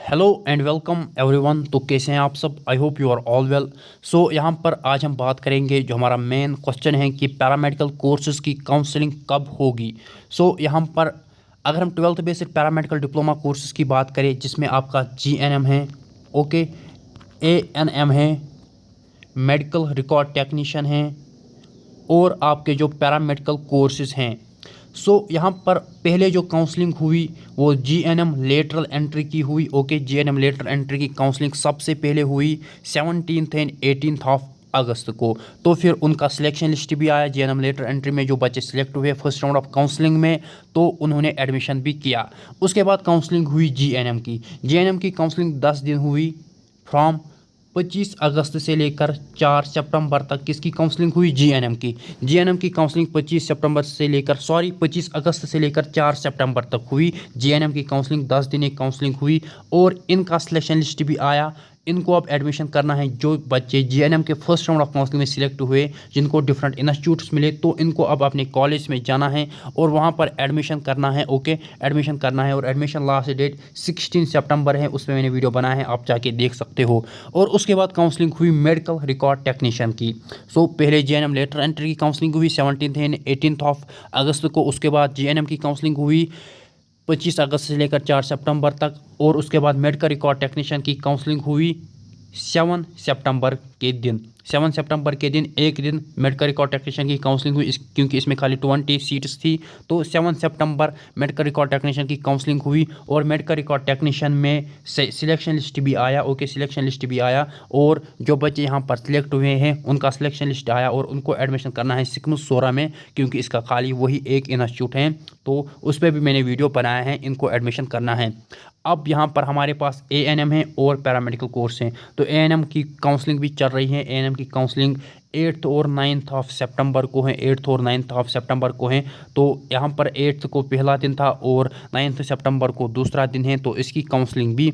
Hello and welcome everyone. तो कैसे हैं आप सब? I hope you are all well. So यहाँ पर आज हम बात करेंगे, जो हमारा मेन क्वेश्चन है कि पैरामेडिकल कोर्सेज़ की काउंसलिंग कब होगी। सो यहाँ पर अगर हम 12th basic paramedical diploma courses की बात करें, जिसमें आपका GNM है, ओके, ANM है, मेडिकल रिकॉर्ड टेक्नीशियन है, और आपके जो पैरामेडिकल कोर्सेज़ हैं। सो यहाँ पर पहले जो काउंसलिंग हुई वो GNM लेटरल एंट्री की हुई। ओके, GNM लेटरल एंट्री की काउंसलिंग सबसे पहले हुई 17 एंड 18 ऑफ अगस्त को। तो फिर उनका सिलेक्शन लिस्ट भी आया। GNM लेटर एंट्री में जो बच्चे सिलेक्ट हुए फर्स्ट राउंड ऑफ काउंसलिंग में, तो उन्होंने एडमिशन भी किया। उसके बाद काउंसलिंग हुई GNM की काउंसलिंग 10 दिन हुई, फ्रॉम 25 अगस्त से लेकर 4 सितंबर तक। किसकी काउंसलिंग हुई? GNM की काउंसलिंग 25 अगस्त से लेकर 4 सितंबर तक हुई। GNM की काउंसलिंग 10 दिन एक काउंसलिंग हुई और इनका सिलेक्शन लिस्ट भी आया। इनको अब एडमिशन करना है। जो बच्चे GNM के फर्स्ट राउंड ऑफ काउंसलिंग में सिलेक्ट हुए, जिनको डिफरेंट इंस्टीट्यूट्स मिले, तो इनको अब अपने कॉलेज में जाना है और वहाँ पर एडमिशन करना है। ओके, एडमिशन करना है और एडमिशन लास्ट डेट 16 सितंबर है। उसमें मैंने वीडियो बनाया है, आप जाके देख सकते हो। और उसके बाद काउंसलिंग हुई मेडिकल रिकॉर्ड टेक्नीशियन की। सो पहले GNM लेटर एंट्री की काउंसलिंग हुई 17 एंड 18 ऑफ अगस्त को। उसके बाद GNM की काउंसलिंग हुई 25 अगस्त से लेकर 4 सितंबर तक। और उसके बाद मेडिकल रिकॉर्ड टेक्नीशियन की काउंसलिंग हुई 7 सितंबर के दिन एक दिन मेडिकल रिकॉर्ड टेक्नीशियन की काउंसलिंग हुई, क्योंकि इसमें खाली 20 सीट्स थी। तो 7 सितंबर मेडिकल रिकॉर्ड टेक्नीशियन की काउंसलिंग हुई और मेडिकल रिकॉर्ड टेक्नीशियन में सिलेक्शन लिस्ट भी आया। ओके, सिलेक्शन लिस्ट भी आया और जो बच्चे यहाँ पर सिलेक्ट हुए हैं उनका सिलेक्शन लिस्ट आया और उनको एडमिशन करना है सिकमुस सोरा में, क्योंकि इसका खाली वही एक इंस्टीट्यूट है। तो उस पर भी मैंने वीडियो बनाया है, इनको एडमिशन करना है। अब यहाँ पर हमारे पास ANM है और पैरामेडिकल कोर्स हैं। तो ANM की काउंसलिंग भी चल रही है। ANM की काउंसलिंग 8 और 9 ऑफ सितंबर को है। 8 और 9 ऑफ सितंबर को है। तो यहाँ पर 8 को पहला दिन था और 9 सितंबर को दूसरा दिन है। तो इसकी काउंसलिंग भी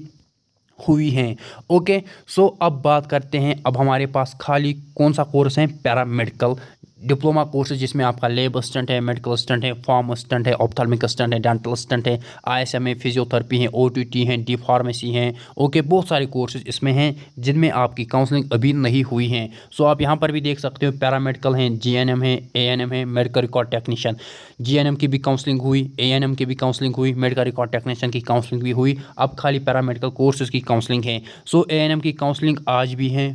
हुई है। ओके, सो अब बात करते हैं, अब हमारे पास खाली कौन सा कोर्स है? पैरामेडिकल डिप्लोमा कोर्स, जिसमें आपका लेब असिस्टेंट है, मेडिकल असिस्टेंट है, फार्म असिस्टेंट है, ऑप्थेल्मिक असिस्टेंट है, डेंटल असिस्टेंट है, ISM है, फिजियोथेरेपी है, OTT है, डी फार्मेसी है। ओके, बहुत सारे कोर्सेज इसमें हैं जिनमें आपकी काउंसलिंग अभी नहीं हुई है। सो आप यहाँ पर भी देख सकते हो, पैरामेडिकल हैं, GNM है, ANM है, मेडिकल रिकॉर्ड टेक्नीशियन। GNM की भी काउंसलिंग हुई, ANM की भी काउंसलिंग हुई, मेडिकल रिकॉर्ड टेक्नीशियन की काउंसलिंग भी हुई। अब खाली पैरामेडिकल कोर्सेज की काउंसलिंग है। सो ANM की काउंसलिंग आज भी है,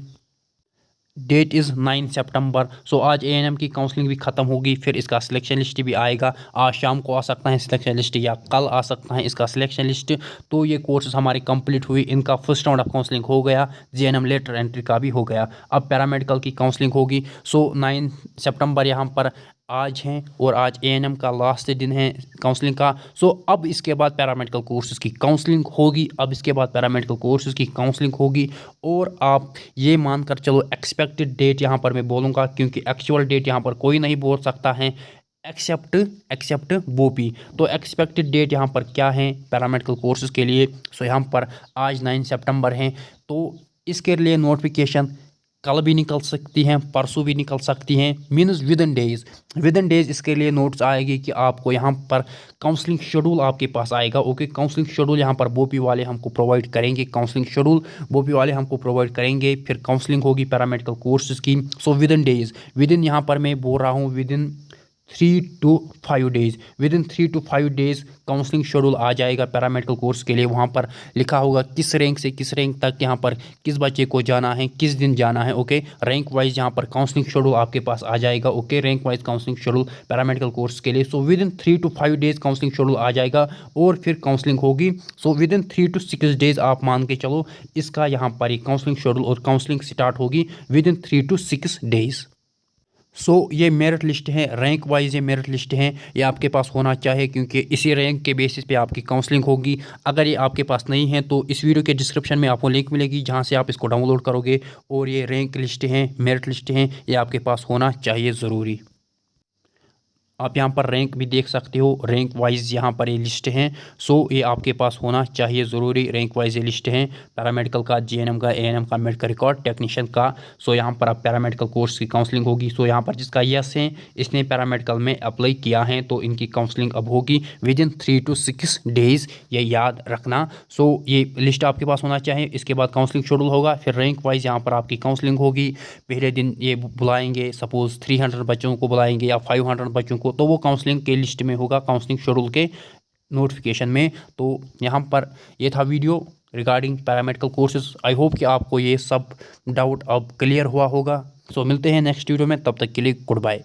डेट इज़ 9 सितंबर। सो आज ANM की काउंसलिंग भी ख़त्म होगी, फिर इसका सिलेक्शन लिस्ट भी आएगा। आज शाम को आ सकता है सिलेक्शन लिस्ट या कल आ सकता है इसका सिलेक्शन लिस्ट। तो ये कोर्सेज हमारे कंप्लीट हुई, इनका फर्स्ट राउंड ऑफ काउंसलिंग हो गया, GNM लेटर एंट्री का भी हो गया। अब पैरामेडिकल की काउंसलिंग होगी। सो 9 सितंबर यहाँ पर आज हैं और आज ANM का लास्ट दिन है काउंसलिंग का। सो अब इसके बाद पैरामेडिकल कोर्सेज़ की काउंसलिंग होगी। अब इसके बाद पैरामेडिकल कोर्सेज़ की काउंसलिंग होगी और आप ये मानकर चलो, एक्सपेक्टेड डेट यहाँ पर मैं बोलूँगा, क्योंकि एक्चुअल डेट यहाँ पर कोई नहीं बोल सकता है एक्सेप्ट बोपी। तो एक्सपेक्टेड डेट यहाँ पर क्या है पैरामेडिकल कोर्सेज़ के लिए? सो यहाँ पर आज 9 सितंबर हैं। तो इसके लिए नोटिफिकेशन कल भी निकल सकती हैं, परसों भी निकल सकती हैं, मीन्स विद इन डेज़ इसके लिए नोट्स आएगी कि आपको यहाँ पर काउंसलिंग शेड्यूल आपके पास आएगा। ओके, काउंसलिंग शेड्यूल यहाँ पर बोपी वाले हमको प्रोवाइड करेंगे। काउंसलिंग शेड्यूल बोपी वाले हमको प्रोवाइड करेंगे, फिर काउंसलिंग होगी पैरामेडिकल कोर्सेज़ की। सो विद इन यहाँ पर मैं बोल रहा हूँ within 3 to 5 days, within 3 to 5 days counselling schedule आ जाएगा पैरामेडिकल कोर्स के लिए। वहाँ पर लिखा होगा किस रैंक से किस रैंक तक यहाँ पर किस बच्चे को जाना है, किस दिन जाना है। ओके, रैंक वाइज यहाँ पर काउंसलिंग शेड्यूल आपके पास आ जाएगा। Okay, rank wise counselling schedule paramedical course के लिए। So within 3 to 5 days counselling schedule आ जाएगा और फिर काउंसलिंग होगी। So within 3 to 6 days आप मान के चलो, इसका यहाँ पर ही काउंसलिंग शेड्यूल और काउंसलिंग स्टार्ट होगी within 3 to 6 days. So ये मेरिट लिस्ट है, रैंक वाइज ये मेरिट लिस्ट है, ये आपके पास होना चाहिए, क्योंकि इसी रैंक के बेसिस पे आपकी काउंसलिंग होगी। अगर ये आपके पास नहीं है तो इस वीडियो के डिस्क्रिप्शन में आपको लिंक मिलेगी, जहाँ से आप इसको डाउनलोड करोगे। और ये रैंक लिस्ट हैं, मेरिट लिस्ट हैं, ये आपके पास होना चाहिए ज़रूरी। आप यहाँ पर रैंक भी देख सकते हो, रैंक वाइज यहाँ पर ये लिस्ट हैं। सो ये आपके पास होना चाहिए ज़रूरी, रैंक वाइज ये लिस्ट हैं पैरामेडिकल का, जीएनएम का, एएनएम का, मेडिकल रिकॉर्ड टेक्नीशियन का। सो यहाँ पर आप पैरामेडिकल कोर्स की काउंसलिंग होगी। सो यहाँ पर जिसका यस है, इसने पैरामेडिकल में अप्लाई किया है, तो इनकी काउंसलिंग अब होगी विदिन 3 to 6 डेज़, ये याद रखना। सो ये लिस्ट आपके पास होना चाहिए। इसके बाद काउंसलिंग शेड्यूल होगा, फिर रैंक वाइज यहाँ पर आपकी काउंसलिंग होगी। पहले दिन ये बुलाएंगे, सपोज़ 300 बच्चों को बुलाएंगे या 500 बच्चों को, तो वो काउंसलिंग के लिस्ट में होगा, काउंसलिंग शेड्यूल के नोटिफिकेशन में। तो यहाँ पर ये था video regarding paramedical courses. I hope कि आपको ये सब डाउट अब क्लियर हुआ होगा। सो मिलते हैं नेक्स्ट वीडियो में, तब तक के लिए गुड बाय।